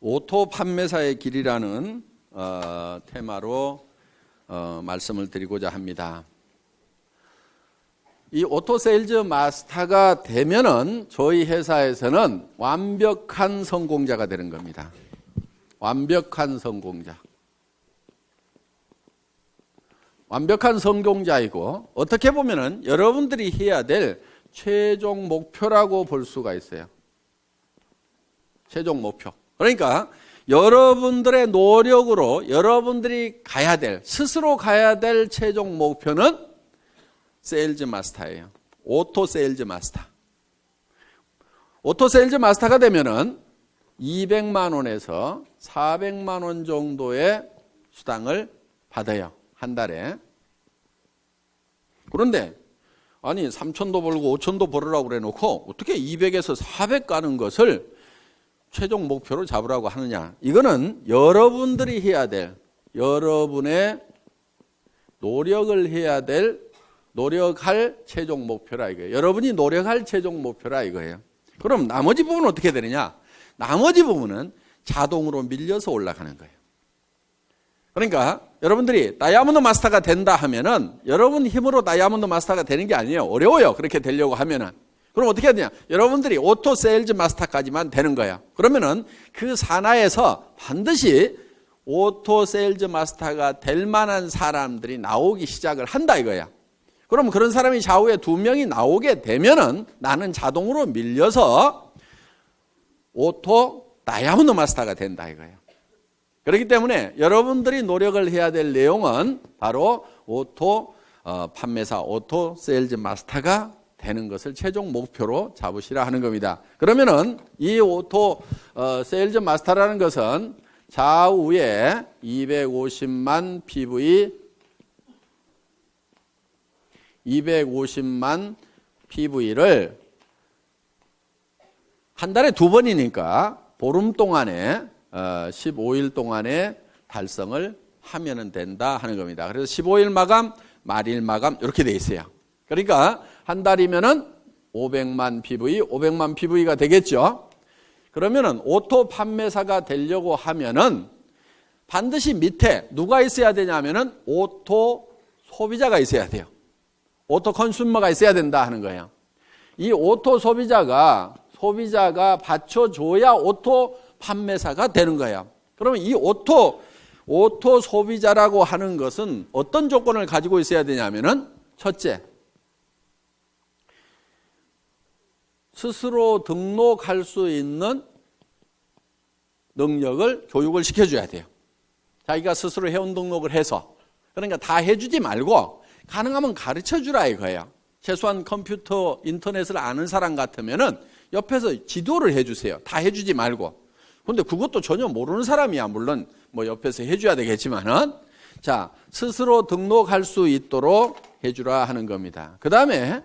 오토 판매사의 길이라는 테마로 말씀을 드리고자 합니다. 이 오토 세일즈 마스터가 되면은 저희 회사에서는 완벽한 성공자가 되는 겁니다. 완벽한 성공자. 완벽한 성공자이고 어떻게 보면은 여러분들이 해야 될 최종 목표라고 볼 수가 있어요. 최종 목표. 그러니까 여러분들의 노력으로 여러분들이 가야 될, 스스로 가야 될 최종 목표는 세일즈 마스터예요. 오토 세일즈 마스터. 오토 세일즈 마스터가 되면은 200만 원에서 400만 원 정도의 수당을 받아요. 한 달에. 그런데 아니 3천도 벌고 5천도 벌으라고 그래 놓고 어떻게 200에서 400 가는 것을 최종 목표로 잡으라고 하느냐. 이거는 여러분들이 해야 될, 여러분의 노력을 해야 될, 노력할 최종 목표라 이거예요. 여러분이 노력할 최종 목표라 이거예요. 그럼 나머지 부분은 어떻게 되느냐? 나머지 부분은 자동으로 밀려서 올라가는 거예요. 그러니까 여러분들이 다이아몬드 마스터가 된다 하면은 여러분 힘으로 다이아몬드 마스터가 되는 게 아니에요. 어려워요. 그렇게 되려고 하면은. 그럼 어떻게 해야 되냐? 여러분들이 오토 세일즈 마스터까지만 되는 거예요. 그러면은 그 산하에서 반드시 오토 세일즈 마스터가 될 만한 사람들이 나오기 시작을 한다 이거야. 그럼 그런 사람이 좌우에 2명이 나오게 되면은 나는 자동으로 밀려서 오토 다이아몬드 마스터가 된다 이거예요. 그렇기 때문에 여러분들이 노력을 해야 될 내용은 바로 오토 판매사, 오토 세일즈 마스터가 되는 것을 최종 목표로 잡으시라 하는 겁니다. 그러면은 이 오토 세일즈 마스터라는 것은 좌우에 250만 PV를 한 달에 2번이니까 보름 동안에 15일 동안에 달성을 하면은 된다 하는 겁니다. 그래서 15일 마감, 말일 마감 이렇게 돼 있어요. 그러니까 한 달이면은 500만 PV가 되겠죠. 그러면은 오토 판매사가 되려고 하면은 반드시 밑에 누가 있어야 되냐면은 오토 소비자가 있어야 돼요. 오토 컨슈머가 있어야 된다 하는 거예요. 이 오토 소비자가 받쳐줘야 오토 판매사가 되는 거예요. 그러면 이 오토 소비자라고 하는 것은 어떤 조건을 가지고 있어야 되냐면은 첫째, 스스로 등록할 수 있는 능력을 교육을 시켜줘야 돼요. 자기가 스스로 회원 등록을 해서. 그러니까 다 해주지 말고 가능하면 가르쳐주라 이거예요. 최소한 컴퓨터, 인터넷을 아는 사람 같으면은 옆에서 지도를 해주세요. 다 해주지 말고. 근데 그것도 전혀 모르는 사람이야. 물론 뭐 옆에서 해줘야 되겠지만은. 자, 스스로 등록할 수 있도록 해주라 하는 겁니다. 그 다음에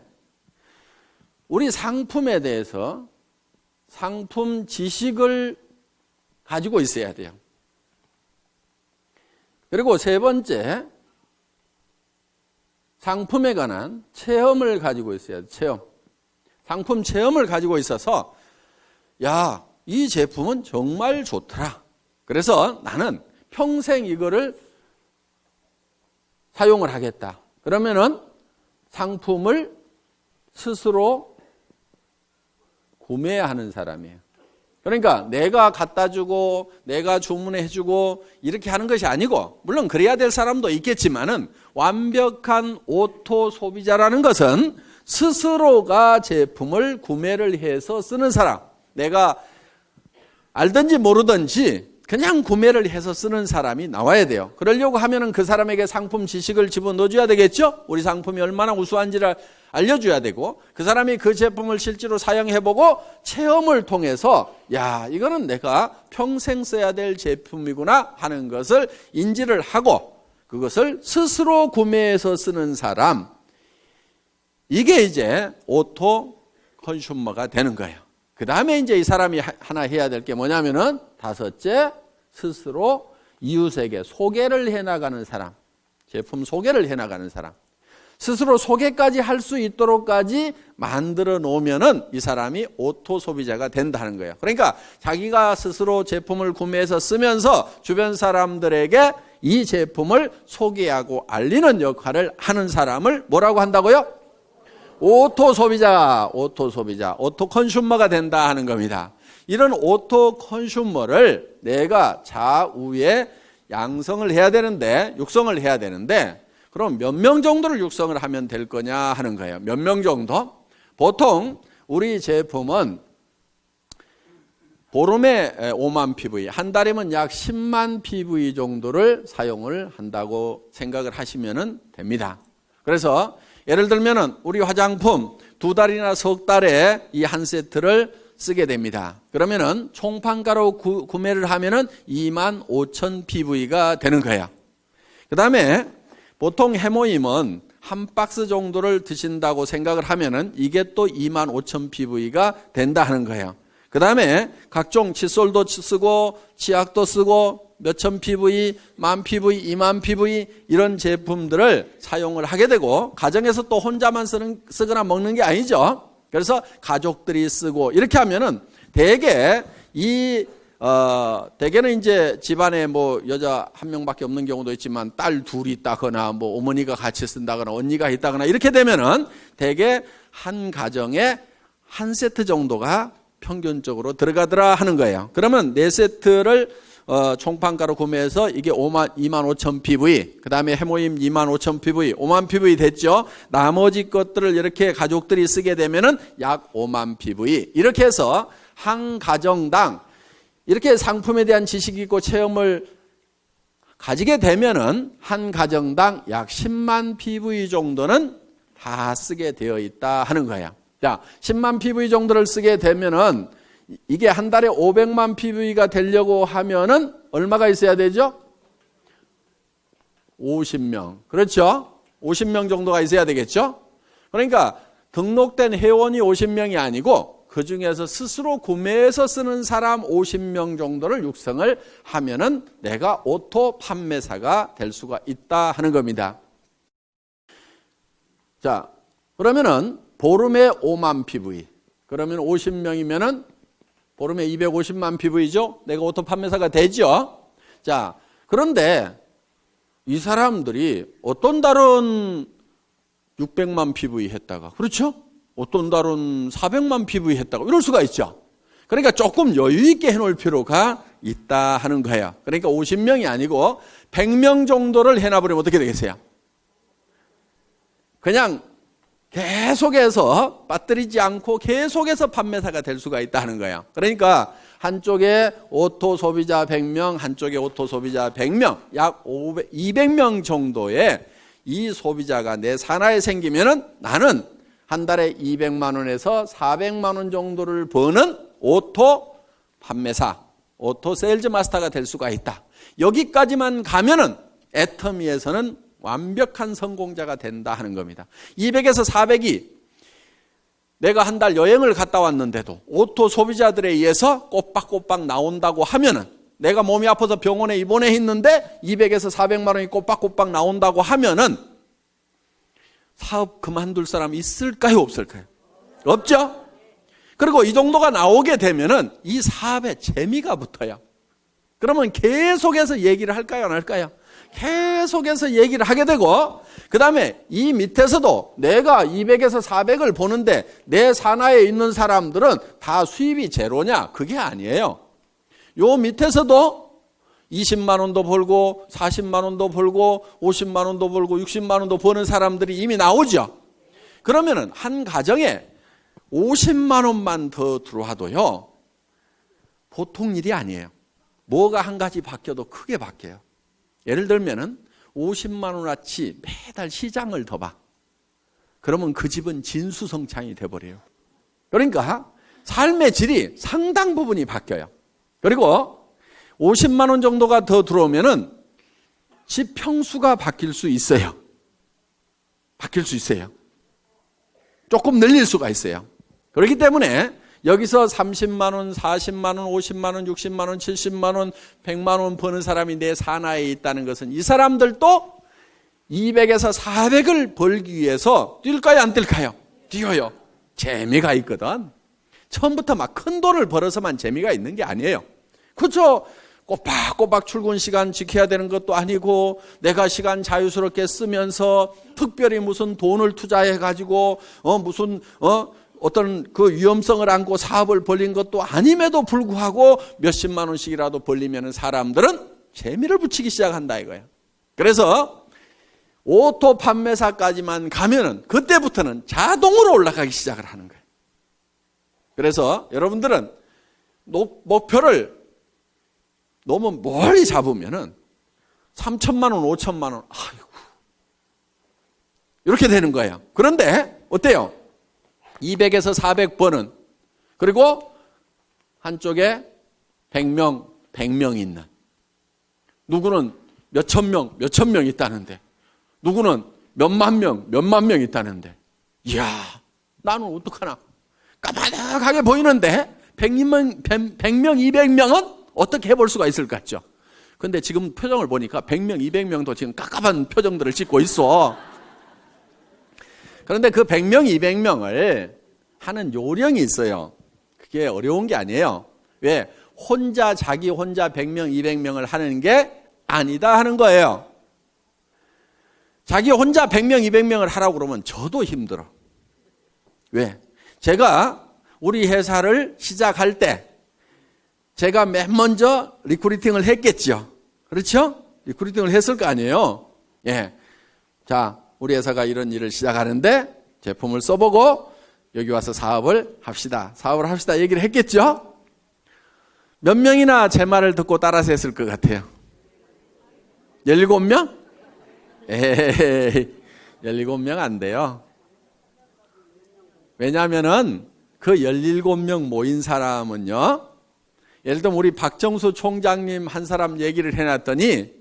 우리 상품에 대해서 상품 지식을 가지고 있어야 돼요. 그리고 세 번째, 상품에 관한 체험을 가지고 있어야 돼요. 체험. 상품 체험을 가지고 있어서 야, 이 제품은 정말 좋더라. 그래서 나는 평생 이거를 사용을 하겠다. 그러면은 상품을 스스로 구매하는 사람이에요. 그러니까 내가 갖다 주고 내가 주문해 주고 이렇게 하는 것이 아니고, 물론 그래야 될 사람도 있겠지만은 완벽한 오토 소비자라는 것은 스스로가 제품을 구매를 해서 쓰는 사람. 내가 알든지 모르든지 그냥 구매를 해서 쓰는 사람이 나와야 돼요. 그러려고 하면은 그 사람에게 상품 지식을 집어넣어줘야 되겠죠? 우리 상품이 얼마나 우수한지를 알려줘야 되고, 그 사람이 그 제품을 실제로 사용해보고 체험을 통해서 야, 이거는 내가 평생 써야 될 제품이구나 하는 것을 인지를 하고 그것을 스스로 구매해서 쓰는 사람, 이게 이제 오토 컨슈머가 되는 거예요. 그 다음에 이제 이 사람이 하나 해야 될 게 뭐냐면은 다섯째, 스스로 이웃에게 소개를 해나가는 사람, 제품 소개를 해나가는 사람. 스스로 소개까지 할 수 있도록까지 만들어 놓으면은 이 사람이 오토 소비자가 된다는 거예요. 그러니까 자기가 스스로 제품을 구매해서 쓰면서 주변 사람들에게 이 제품을 소개하고 알리는 역할을 하는 사람을 뭐라고 한다고요? 오토 소비자, 오토 컨슈머가 된다 하는 겁니다. 이런 오토 컨슈머를 내가 좌우에 양성을 해야 되는데, 육성을 해야 되는데, 그럼 몇 명 정도를 육성을 하면 될 거냐 하는 거예요. 몇 명 정도? 보통 우리 제품은 보름에 5만 PV, 한 달이면 약 10만 PV 정도를 사용을 한다고 생각을 하시면 됩니다. 그래서 예를 들면은 우리 화장품 2달이나 석 달에 이 한 세트를 쓰게 됩니다. 그러면은 총판가로 구매를 하면은 2만 5천 PV가 되는 거예요. 그 다음에 보통 해모임은 한 박스 정도를 드신다고 생각을 하면은 이게 또 2만 5천 PV가 된다 하는 거예요. 그 다음에 각종 칫솔도 쓰고 치약도 쓰고 몇천 PV, 만 PV, 2만 PV 이런 제품들을 사용을 하게 되고 가정에서 또 혼자만 쓰거나 먹는 게 아니죠. 그래서 가족들이 쓰고 이렇게 하면은 대개는 이제 집안에 뭐 여자 한 명밖에 없는 경우도 있지만 딸 둘이 있다거나 뭐 어머니가 같이 쓴다거나 언니가 있다거나 이렇게 되면은 대개 한 가정에 한 세트 정도가 평균적으로 들어가더라 하는 거예요. 그러면 4세트를 총판가로 구매해서 이게 2만 5천 PV, 그 다음에 해모임 2만 5천 PV, 5만 PV 됐죠. 나머지 것들을 이렇게 가족들이 쓰게 되면은 약 5만 PV. 이렇게 해서 한 가정당 이렇게 상품에 대한 지식이 있고 체험을 가지게 되면은 한 가정당 약 10만 PV 정도는 다 쓰게 되어 있다 하는 거예요. 자, 10만 PV 정도를 쓰게 되면은 이게 한 달에 500만 PV가 되려고 하면은 얼마가 있어야 되죠? 50명. 그렇죠? 50명 정도가 있어야 되겠죠? 그러니까 등록된 회원이 50명이 아니고 그 중에서 스스로 구매해서 쓰는 사람 50명 정도를 육성을 하면은 내가 오토 판매사가 될 수가 있다 하는 겁니다. 자, 그러면은 보름에 5만 PV. 그러면 50명이면은 보름에 250만 PV죠? 내가 오토 판매사가 되죠? 자, 그런데 이 사람들이 어떤 달은 600만 PV 했다가, 그렇죠? 어떤 달은 400만 PV 했다가 이럴 수가 있죠. 그러니까 조금 여유 있게 해놓을 필요가 있다 하는 거예요. 그러니까 50명이 아니고 100명 정도를 해놔버리면 어떻게 되겠어요? 그냥 계속해서 빠뜨리지 않고 계속해서 판매사가 될 수가 있다는 거예요. 그러니까 한쪽에 오토 소비자 100명, 한쪽에 오토 소비자 100명, 약 200명 정도의 이 소비자가 내 산하에 생기면은 나는 한 달에 200만 원에서 400만 원 정도를 버는 오토 판매사, 오토 세일즈 마스터가 될 수가 있다. 여기까지만 가면은 애터미에서는 완벽한 성공자가 된다 하는 겁니다. 200에서 400이 내가 한 달 여행을 갔다 왔는데도 오토 소비자들에 의해서 꼬박꼬박 나온다고 하면은 내가 몸이 아파서 병원에 입원해 있는데 200에서 400만 원이 꼬박꼬박 나온다고 하면은 사업 그만둘 사람 있을까요? 없을까요? 없죠? 그리고 이 정도가 나오게 되면은 이 사업에 재미가 붙어요. 그러면 계속해서 얘기를 할까요? 안 할까요? 계속해서 얘기를 하게 되고 그 다음에 이 밑에서도 내가 200에서 400을 보는데 내 산하에 있는 사람들은 다 수입이 제로냐? 그게 아니에요. 요 밑에서도 20만 원도 벌고 40만 원도 벌고 50만 원도 벌고 60만 원도 버는 사람들이 이미 나오죠. 그러면은 한 가정에 50만 원만 더 들어와도요 보통 일이 아니에요. 뭐가 한 가지 바뀌어도 크게 바뀌어요. 예를 들면은 50만 원어치 매달 시장을 더 봐. 그러면 그 집은 진수성찬이 돼버려요. 그러니까 삶의 질이 상당 부분이 바뀌어요. 그리고 50만 원 정도가 더 들어오면은 집 평수가 바뀔 수 있어요. 바뀔 수 있어요. 조금 늘릴 수가 있어요. 그렇기 때문에 여기서 30만 원, 40만 원, 50만 원, 60만 원, 70만 원, 100만 원 버는 사람이 내 산하에 있다는 것은 이 사람들도 200에서 400을 벌기 위해서 뛸까요, 안 뛸까요? 뛰어요. 재미가 있거든. 처음부터 막 큰 돈을 벌어서만 재미가 있는 게 아니에요. 그렇죠? 꼬박꼬박 출근 시간 지켜야 되는 것도 아니고, 내가 시간 자유스럽게 쓰면서 특별히 무슨 돈을 투자해가지고 어떤 그 위험성을 안고 사업을 벌린 것도 아님에도 불구하고 몇십만 원씩이라도 벌리면 사람들은 재미를 붙이기 시작한다 이거예요. 그래서 오토 판매사까지만 가면은 그때부터는 자동으로 올라가기 시작을 하는 거예요. 그래서 여러분들은 목표를 너무 멀리 잡으면은 3천만 원, 5천만 원, 아이고, 이렇게 되는 거예요. 그런데 어때요? 200에서 400번은, 그리고 한쪽에 100명 있는, 누구는 몇천 명 있다는데, 누구는 몇만 명 있다는데, 이야, 나는 어떡하나? 까마득하게 보이는데 100명, 200명은 어떻게 해볼 수가 있을 것 같죠? 근데 지금 표정을 보니까 100명, 200명도 지금 깝깝한 표정들을 짓고 있어. 그런데 그 100명, 200명을 하는 요령이 있어요. 그게 어려운 게 아니에요. 왜? 자기 혼자 100명, 200명을 하는 게 아니다 하는 거예요. 자기 혼자 100명, 200명을 하라고 그러면 저도 힘들어. 왜? 제가 우리 회사를 시작할 때 제가 맨 먼저 리크루팅을 했겠죠. 그렇죠? 리크루팅을 했을 거 아니에요. 예. 자, 우리 회사가 이런 일을 시작하는데 제품을 써보고 여기 와서 사업을 합시다. 얘기를 했겠죠? 몇 명이나 제 말을 듣고 따라서 했을 것 같아요? 17명? 에이, 17명 안 돼요. 왜냐하면은 그 17명 모인 사람은요, 예를 들면 우리 박정수 총장님 한 사람 얘기를 해놨더니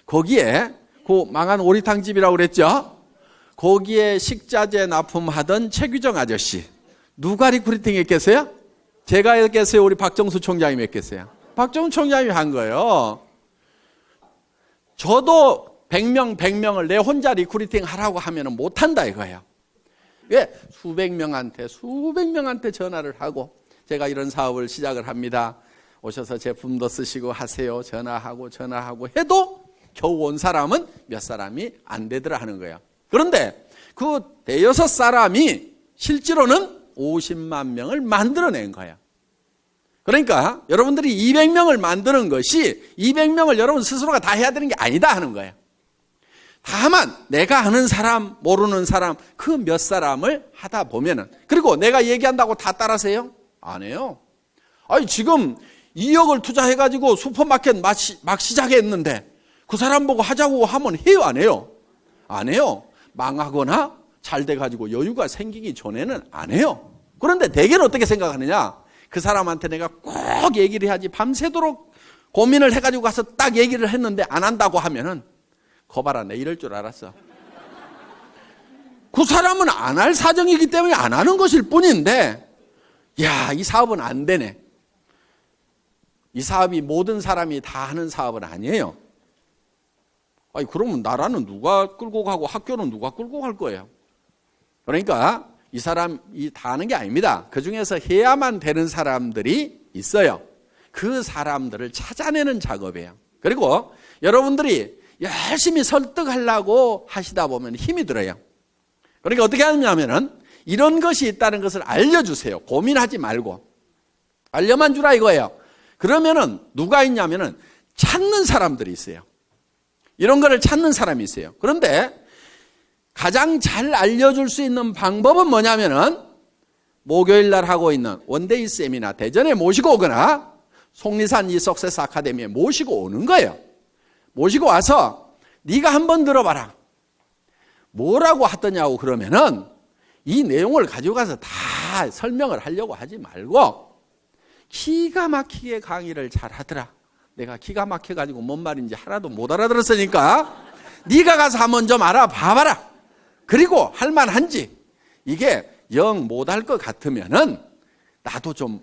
거기에 그 망한 오리탕집이라고 그랬죠? 거기에 식자재 납품하던 최규정 아저씨, 누가 리크루팅 했겠어요? 제가 했겠어요? 우리 박정수 총장님이 했겠어요? 박정수 총장님이 한 거예요. 저도 100명을 내 혼자 리크루팅 하라고 하면 못한다 이거예요. 왜? 수백 명한테 전화를 하고, 제가 이런 사업을 시작을 합니다. 오셔서 제품도 쓰시고 하세요. 전화하고 해도 겨우 온 사람은 몇 사람이 안 되더라 하는 거예요. 그런데 그 대여섯 사람이 실제로는 50만 명을 만들어낸 거예요. 그러니까 여러분들이 200명을 만드는 것이 200명을 여러분 스스로가 다 해야 되는 게 아니다 하는 거예요. 다만 내가 아는 사람, 모르는 사람, 그 몇 사람을 하다 보면은, 그리고 내가 얘기한다고 다 따라서요? 안 해요. 아니 지금 2억을 투자해가지고 슈퍼마켓 막 시작했는데 그 사람 보고 하자고 하면 해요, 안 해요? 안 해요. 망하거나 잘 돼가지고 여유가 생기기 전에는 안 해요. 그런데 대개는 어떻게 생각하느냐? 그 사람한테 내가 꼭 얘기를 해야지, 밤새도록 고민을 해가지고 가서 딱 얘기를 했는데 안 한다고 하면은, 거봐라, 내 이럴 줄 알았어. 그 사람은 안 할 사정이기 때문에 안 하는 것일 뿐인데, 야, 이 사업은 안 되네. 이 사업이 모든 사람이 다 하는 사업은 아니에요. 아니, 그러면 나라는 누가 끌고 가고 학교는 누가 끌고 갈 거예요? 그러니까 이 사람이 다 하는 게 아닙니다. 그 중에서 해야만 되는 사람들이 있어요. 그 사람들을 찾아내는 작업이에요. 그리고 여러분들이 열심히 설득하려고 하시다 보면 힘이 들어요. 그러니까 어떻게 하냐면은 이런 것이 있다는 것을 알려주세요. 고민하지 말고. 알려만 주라 이거예요. 그러면은 누가 있냐면은 찾는 사람들이 있어요. 이런 거를 찾는 사람이 있어요. 그런데 가장 잘 알려줄 수 있는 방법은 뭐냐면은 목요일 날 하고 있는 원데이 세미나 대전에 모시고 오거나 속리산 이 석세스 아카데미에 모시고 오는 거예요. 모시고 와서 네가 한번 들어봐라. 뭐라고 하더냐고 그러면은 이 내용을 가지고 가서 다 설명을 하려고 하지 말고 기가 막히게 강의를 잘 하더라. 내가 기가 막혀가지고 뭔 말인지 하나도 못 알아들었으니까 네가 가서 한번 좀 알아봐봐라. 그리고 할만한지, 이게 영 못할 것 같으면은 나도 좀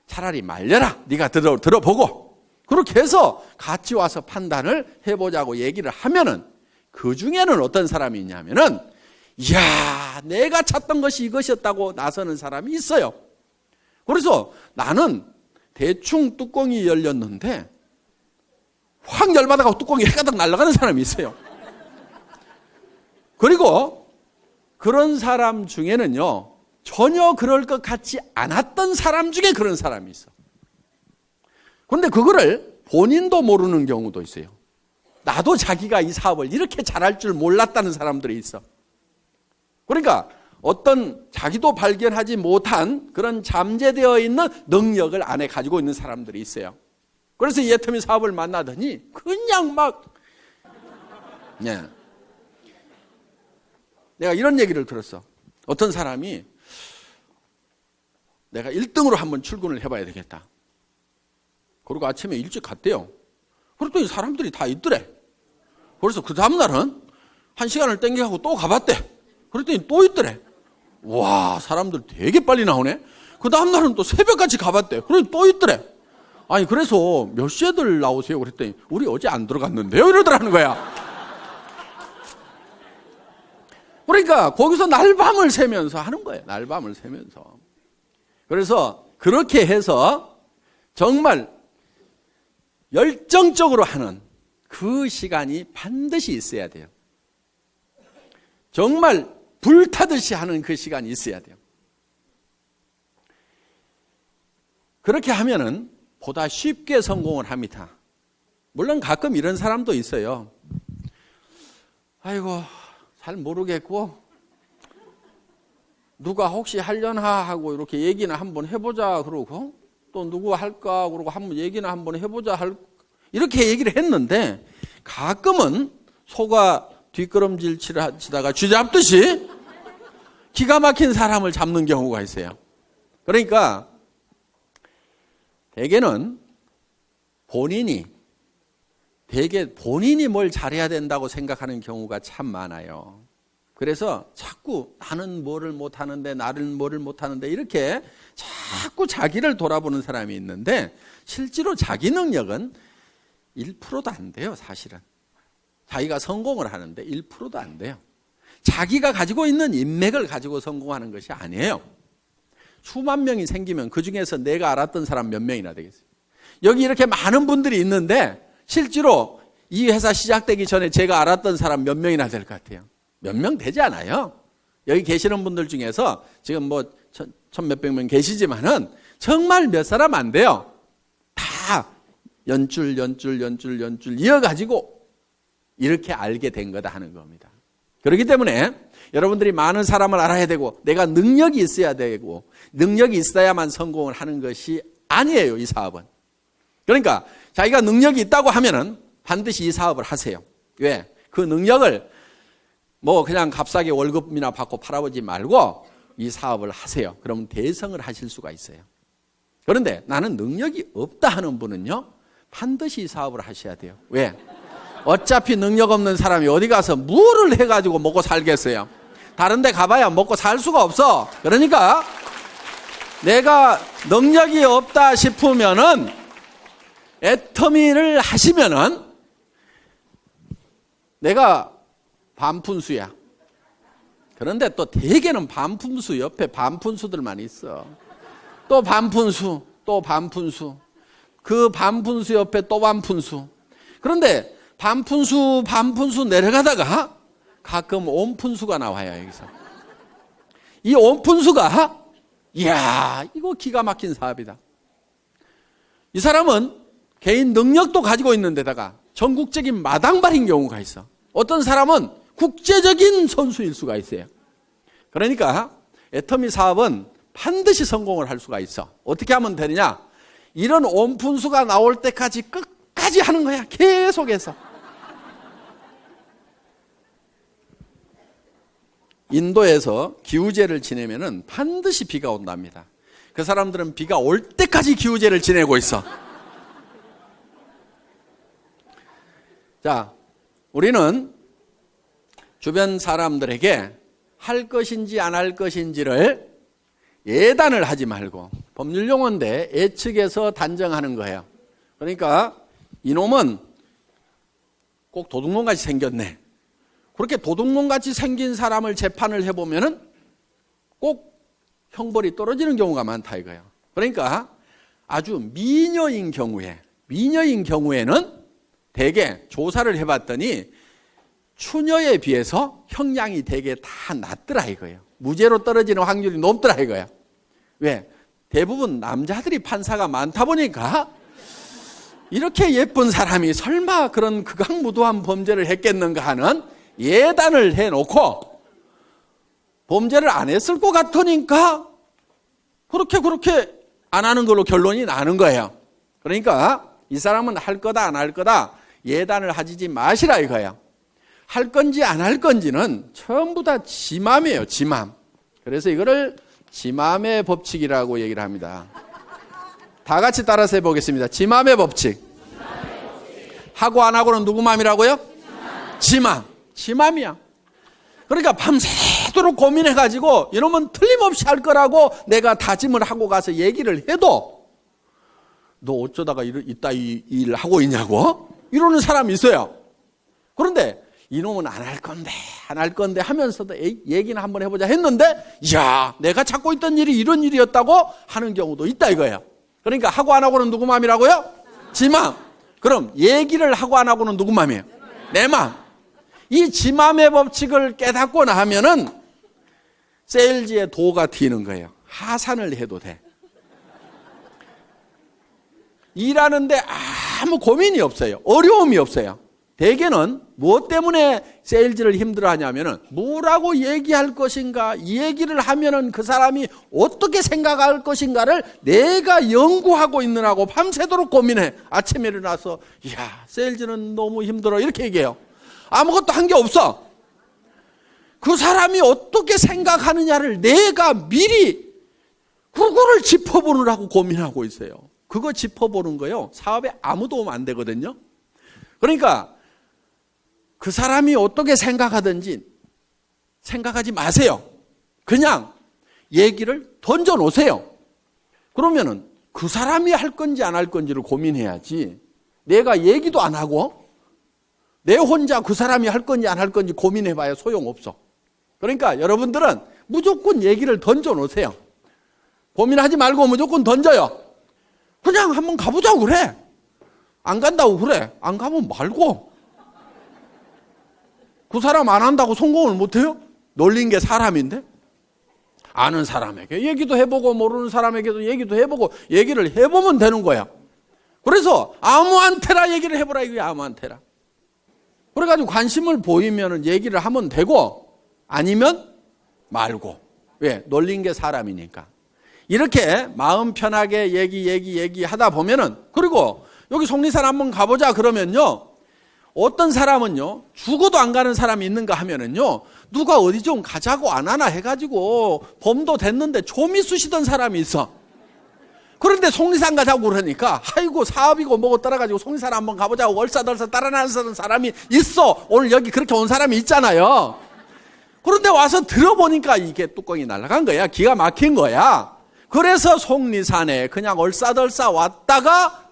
차라리 말려라. 네가 들어보고. 그렇게 해서 같이 와서 판단을 해보자고 얘기를 하면은 그 중에는 어떤 사람이 있냐면은, 이야, 내가 찾던 것이 이것이었다고 나서는 사람이 있어요. 그래서 나는 대충 뚜껑이 열렸는데 확 열받아가고 뚜껑이 해가닥 날아가는 사람이 있어요. 그리고 그런 사람 중에는요, 전혀 그럴 것 같지 않았던 사람 중에 그런 사람이 있어. 그런데 그거를 본인도 모르는 경우도 있어요. 나도 자기가 이 사업을 이렇게 잘할 줄 몰랐다는 사람들이 있어. 그러니까 어떤 자기도 발견하지 못한 그런 잠재되어 있는 능력을 안에 가지고 있는 사람들이 있어요. 그래서 이 애터미 사업을 만나더니 그냥 막, 네. 내가 이런 얘기를 들었어. 어떤 사람이 내가 1등으로 한번 출근을 해봐야 되겠다. 그리고 아침에 일찍 갔대요. 그랬더니 사람들이 다 있더래. 그래서 그 다음날은 1시간을 땡겨가고 또 가봤대. 그랬더니 또 있더래. 와, 사람들 되게 빨리 나오네. 그 다음날은 또 새벽같이 가봤대. 그랬더니 또 있더래. 아니, 그래서 몇 시에들 나오세요? 그랬더니 우리 어제 안 들어갔는데요? 이러더라는 거야. 그러니까 거기서 날밤을 새면서 하는 거예요. 날밤을 새면서. 그래서 그렇게 해서 정말 열정적으로 하는 그 시간이 반드시 있어야 돼요. 정말 불타듯이 하는 그 시간이 있어야 돼요. 그렇게 하면은 보다 쉽게 성공을 합니다. 물론 가끔 이런 사람도 있어요. 아이고, 잘 모르겠고 누가 혹시 하려나 하고 이렇게 얘기나 한번 해보자 그러고 또 누구 할까 그러고 한번 얘기나 한번 해보자 이렇게 얘기를 했는데 가끔은 소가 뒷걸음질 치다가 쥐 잡듯이 기가 막힌 사람을 잡는 경우가 있어요. 그러니까 대개는 본인이 뭘 잘해야 된다고 생각하는 경우가 참 많아요. 그래서 자꾸 나는 뭐를 못하는데 나는 뭐를 못하는데 이렇게 자꾸 자기를 돌아보는 사람이 있는데 실제로 자기 능력은 1%도 안 돼요. 사실은 자기가 성공을 하는데 1%도 안 돼요. 자기가 가지고 있는 인맥을 가지고 성공하는 것이 아니에요. 수만 명이 생기면 그중에서 내가 알았던 사람 몇 명이나 되겠어요. 여기 이렇게 많은 분들이 있는데 실제로 이 회사 시작되기 전에 제가 알았던 사람 몇 명이나 될 것 같아요? 몇 명 되지 않아요. 여기 계시는 분들 중에서 지금 뭐 천 몇백 명 계시지만은 정말 몇 사람 안 돼요. 다 연줄 이어가지고 이렇게 알게 된 거다 하는 겁니다. 그렇기 때문에 여러분들이 많은 사람을 알아야 되고 내가 능력이 있어야 되고 능력이 있어야만 성공을 하는 것이 아니에요. 이 사업은. 그러니까 자기가 능력이 있다고 하면은 반드시 이 사업을 하세요. 왜? 그 능력을 뭐 그냥 값싸게 월급이나 받고 팔아보지 말고 이 사업을 하세요. 그러면 대성을 하실 수가 있어요. 그런데 나는 능력이 없다 하는 분은요, 반드시 이 사업을 하셔야 돼요. 왜? 어차피 능력 없는 사람이 어디 가서 뭐를 해가지고 먹고 살겠어요? 다른 데 가봐야 먹고 살 수가 없어. 그러니까 내가 능력이 없다 싶으면은 애터미를 하시면은 내가 반푼수야. 그런데 또 대개는 반푼수 옆에 반푼수들만 있어. 또 반푼수, 또 반푼수. 그 반푼수 옆에 또 반푼수. 그런데 반푼수 내려가다가 가끔 온푼수가 나와요, 여기서. 이 온푼수가, 이야, 이거 기가 막힌 사업이다. 이 사람은 개인 능력도 가지고 있는 데다가 전국적인 마당발인 경우가 있어. 어떤 사람은 국제적인 선수일 수가 있어요. 그러니까 애터미 사업은 반드시 성공을 할 수가 있어. 어떻게 하면 되느냐? 이런 온푼수가 나올 때까지 끝까지 하는 거야. 계속해서. 인도에서 기우제를 지내면은 반드시 비가 온답니다. 그 사람들은 비가 올 때까지 기우제를 지내고 있어. 자, 우리는 주변 사람들에게 할 것인지 안 할 것인지를 예단을 하지 말고, 법률 용어인데 예측해서 단정하는 거예요. 그러니까 이놈은 꼭 도둑놈같이 생겼네. 그렇게 도둑놈같이 생긴 사람을 재판을 해보면은 꼭 형벌이 떨어지는 경우가 많다 이거예요. 그러니까 아주 미녀인 경우에는 대개 조사를 해봤더니 추녀에 비해서 형량이 대개 다 낮더라 이거예요. 무죄로 떨어지는 확률이 높더라 이거예요. 왜? 대부분 남자들이 판사가 많다 보니까 이렇게 예쁜 사람이 설마 그런 극악무도한 범죄를 했겠는가 하는 예단을 해놓고 범죄를 안 했을 것 같으니까 그렇게 안 하는 걸로 결론이 나는 거예요. 그러니까 이 사람은 할 거다 안 할 거다 예단을 하지 마시라 이거예요. 할 건지 안 할 건지는 전부 다 지 맘이에요. 지 맘. 그래서 이거를 지 맘의 법칙이라고 얘기를 합니다. 다 같이 따라서 해보겠습니다. 지 맘의 법칙. 하고 안 하고는 누구 맘이라고요? 지 맘. 지 맘이야. 그러니까 밤새도록 고민해가지고 이러면 틀림없이 할 거라고 내가 다짐을 하고 가서 얘기를 해도 너 어쩌다가 이따 이 일 하고 있냐고? 이러는 사람이 있어요. 그런데 이놈은 안 할 건데 하면서도 얘기는 한번 해보자 했는데 야 내가 찾고 있던 일이 이런 일이었다고 하는 경우도 있다 이거예요. 그러니까 하고 안 하고는 누구 마음이라고요? 지 마음. 그럼 얘기를 하고 안 하고는 누구 마음이에요? 내 마음. 이 지 마음의 법칙을 깨닫고 나면은 세일즈의 도가 튀는 거예요. 하산을 해도 돼. 일하는데 아무 고민이 없어요. 어려움이 없어요. 대개는 무엇 때문에 세일즈를 힘들어하냐면은 뭐라고 얘기할 것인가, 이 얘기를 하면은 그 사람이 어떻게 생각할 것인가를 내가 연구하고 있느라고 밤새도록 고민해. 아침에 일어나서 야 세일즈는 너무 힘들어 이렇게 얘기해요. 아무것도 한 게 없어. 그 사람이 어떻게 생각하느냐를 내가 미리 그거를 짚어보느라고 고민하고 있어요. 그거 짚어보는 거요 사업에 아무 도움 안 되거든요. 그러니까 그 사람이 어떻게 생각하든지 생각하지 마세요. 그냥 얘기를 던져놓으세요. 그러면은 그 사람이 할 건지 안 할 건지를 고민해야지 내가 얘기도 안 하고 내 혼자 그 사람이 할 건지 안 할 건지 고민해봐야 소용없어. 그러니까 여러분들은 무조건 얘기를 던져놓으세요. 고민하지 말고 무조건 던져요. 그냥 한번 가보자고 그래. 안 간다고 그래. 안 가면 말고. 그 사람 안 한다고 성공을 못해요? 놀린 게 사람인데? 아는 사람에게 얘기도 해보고 모르는 사람에게도 얘기도 해보고 얘기를 해보면 되는 거야. 그래서 아무한테나 얘기를 해보라 이거야. 아무한테나. 그래가지고 관심을 보이면 얘기를 하면 되고 아니면 말고. 왜? 놀린 게 사람이니까. 이렇게 마음 편하게 얘기하다 보면은 그리고 여기 속리산 한번 가보자 그러면요. 어떤 사람은요. 죽어도 안 가는 사람이 있는가 하면은요. 누가 어디 좀 가자고 안 하나 해가지고 범도 됐는데 좀이 쑤시던 사람이 있어. 그런데 속리산 가자고 그러니까 아이고 사업이고 뭐고 따라가지고 속리산 한번 가보자고 얼싸덜싸 따라나서는 사람이 있어. 오늘 여기 그렇게 온 사람이 있잖아요. 그런데 와서 들어보니까 이게 뚜껑이 날아간 거야. 기가 막힌 거야. 그래서 속리산에 그냥 얼싸덜싸 왔다가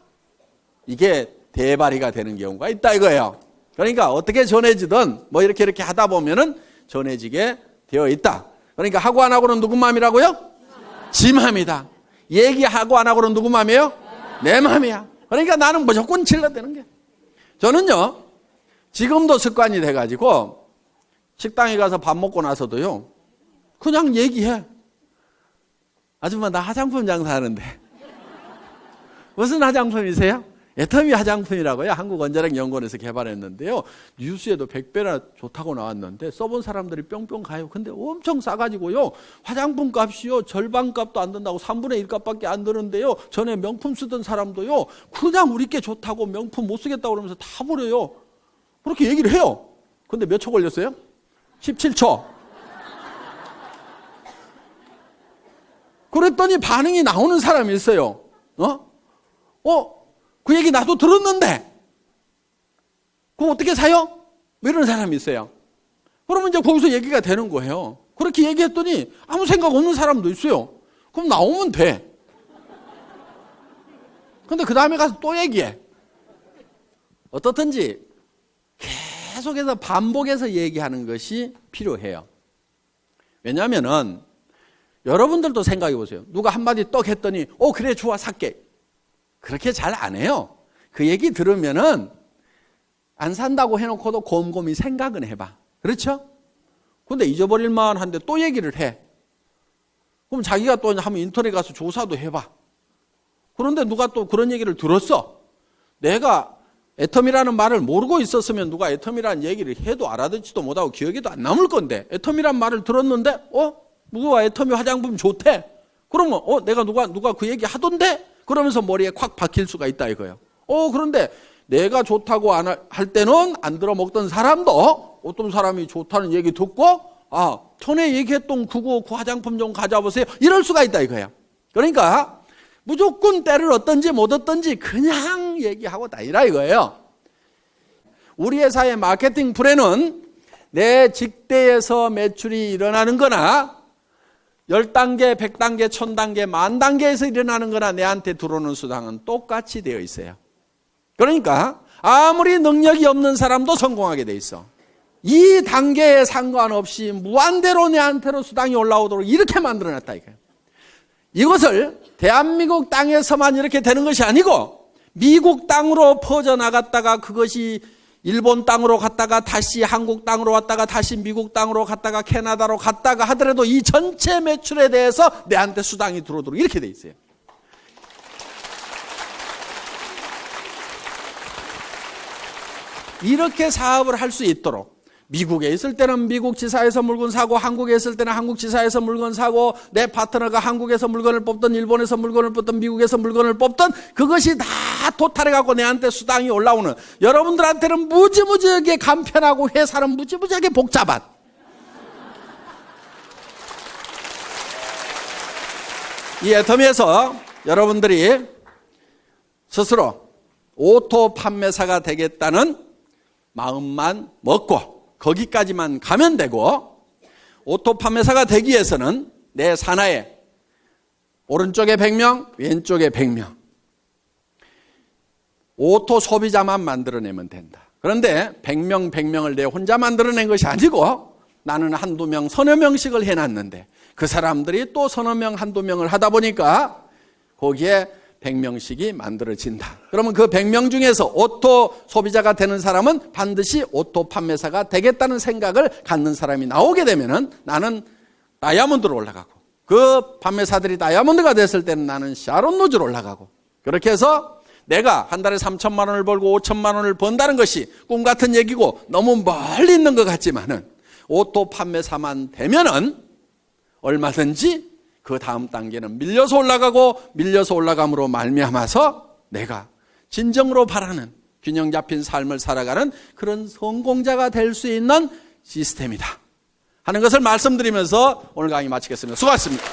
이게 대발이가 되는 경우가 있다 이거예요. 그러니까 어떻게 전해지든 뭐 이렇게 하다 보면은 전해지게 되어 있다. 그러니까 하고 안 하고는 누구 마음이라고요? 지 마음이다. 얘기하고 안 하고는 누구 마음이에요? 내 마음이야. 그러니까 나는 무조건 질러대는 게. 저는요 지금도 습관이 돼가지고 식당에 가서 밥 먹고 나서도요 그냥 얘기해. 아줌마 나 화장품 장사하는데 무슨 화장품이세요? 애터미 화장품이라고요. 한국원자력연구원에서 개발했는데요. 뉴스에도 100배나 좋다고 나왔는데 써본 사람들이 뿅뿅 가요. 근데 엄청 싸가지고요. 화장품 값이요. 절반 값도 안 든다고 3분의 1 값밖에 안 드는데요. 전에 명품 쓰던 사람도요. 그냥 우리께 좋다고 명품 못 쓰겠다고 그러면서 다 버려요. 그렇게 얘기를 해요. 근데 몇 초 걸렸어요? 17초. 그랬더니 반응이 나오는 사람이 있어요. 그 얘기 나도 들었는데 그럼 어떻게 사요? 뭐 이런 사람이 있어요. 그러면 이제 거기서 얘기가 되는 거예요. 그렇게 얘기했더니 아무 생각 없는 사람도 있어요. 그럼 나오면 돼. 근데 그 다음에 가서 또 얘기해. 어떻든지 계속해서 반복해서 얘기하는 것이 필요해요. 왜냐하면은 여러분들도 생각해 보세요. 누가 한마디 떡 했더니 그래 좋아 살게. 그렇게 잘 안 해요. 그 얘기 들으면은 안 산다고 해놓고도 곰곰이 생각은 해봐. 그렇죠? 근데 잊어버릴 만한데 또 얘기를 해. 그럼 자기가 또 한번 인터넷 가서 조사도 해봐. 그런데 누가 또 그런 얘기를 들었어. 내가 애텀이라는 말을 모르고 있었으면 누가 애텀이라는 얘기를 해도 알아듣지도 못하고 기억에도 안 남을 건데 애텀이란 말을 들었는데 누가 애텀이 화장품 좋대. 그러면 내가 누가 그 얘기 하던데? 그러면서 머리에 콱 박힐 수가 있다 이거예요. 그런데 내가 좋다고 할 때는 안 들어먹던 사람도 어떤 사람이 좋다는 얘기 듣고 전에 얘기했던 그 화장품 좀 가져보세요. 이럴 수가 있다 이거예요. 그러니까 무조건 때를 얻든지 못 얻든지 그냥 얘기하고 다니라 이거예요. 우리 회사의 마케팅 플랜은 내 직대에서 매출이 일어나는 거나 10단계, 100단계, 1000단계, 10,000단계에서 일어나는 거나 내한테 들어오는 수당은 똑같이 되어 있어요. 그러니까 아무리 능력이 없는 사람도 성공하게 돼 있어. 이 단계에 상관없이 무한대로 내한테로 수당이 올라오도록 이렇게 만들어놨다 이거예요. 이것을 대한민국 땅에서만 이렇게 되는 것이 아니고 미국 땅으로 퍼져나갔다가 그것이 일본 땅으로 갔다가 다시 한국 땅으로 왔다가 다시 미국 땅으로 갔다가 캐나다로 갔다가 하더라도 이 전체 매출에 대해서 내한테 수당이 들어오도록 이렇게 돼 있어요. 이렇게 사업을 할 수 있도록 미국에 있을 때는 미국 지사에서 물건 사고 한국에 있을 때는 한국 지사에서 물건 사고 내 파트너가 한국에서 물건을 뽑든 일본에서 물건을 뽑든 미국에서 물건을 뽑든 그것이 다 토탈해갖고 내한테 수당이 올라오는 여러분들한테는 무지무지하게 간편하고 회사는 무지무지하게 복잡한 이 애터미에서 여러분들이 스스로 오토 판매사가 되겠다는 마음만 먹고 거기까지만 가면 되고 오토 판매사가 되기 위해서는 내 산하에 오른쪽에 100명, 왼쪽에 100명 오토 소비자만 만들어내면 된다. 그런데 100명, 100명을 내 혼자 만들어낸 것이 아니고 나는 한두 명, 서너 명씩을 해놨는데 그 사람들이 또 서너 명, 한두 명을 하다 보니까 거기에 100명씩이 만들어진다. 그러면 그 100명 중에서 오토 소비자가 되는 사람은 반드시 오토 판매사가 되겠다는 생각을 갖는 사람이 나오게 되면은 나는 다이아몬드로 올라가고 그 판매사들이 다이아몬드가 됐을 때는 나는 샤론 노즈로 올라가고 그렇게 해서 내가 한 달에 3천만 원을 벌고 5천만 원을 번다는 것이 꿈 같은 얘기고 너무 멀리 있는 것 같지만은 오토 판매사만 되면은 얼마든지 그 다음 단계는 밀려서 올라가고 밀려서 올라감으로 말미암아서 내가 진정으로 바라는 균형 잡힌 삶을 살아가는 그런 성공자가 될 수 있는 시스템이다 하는 것을 말씀드리면서 오늘 강의 마치겠습니다. 수고하셨습니다.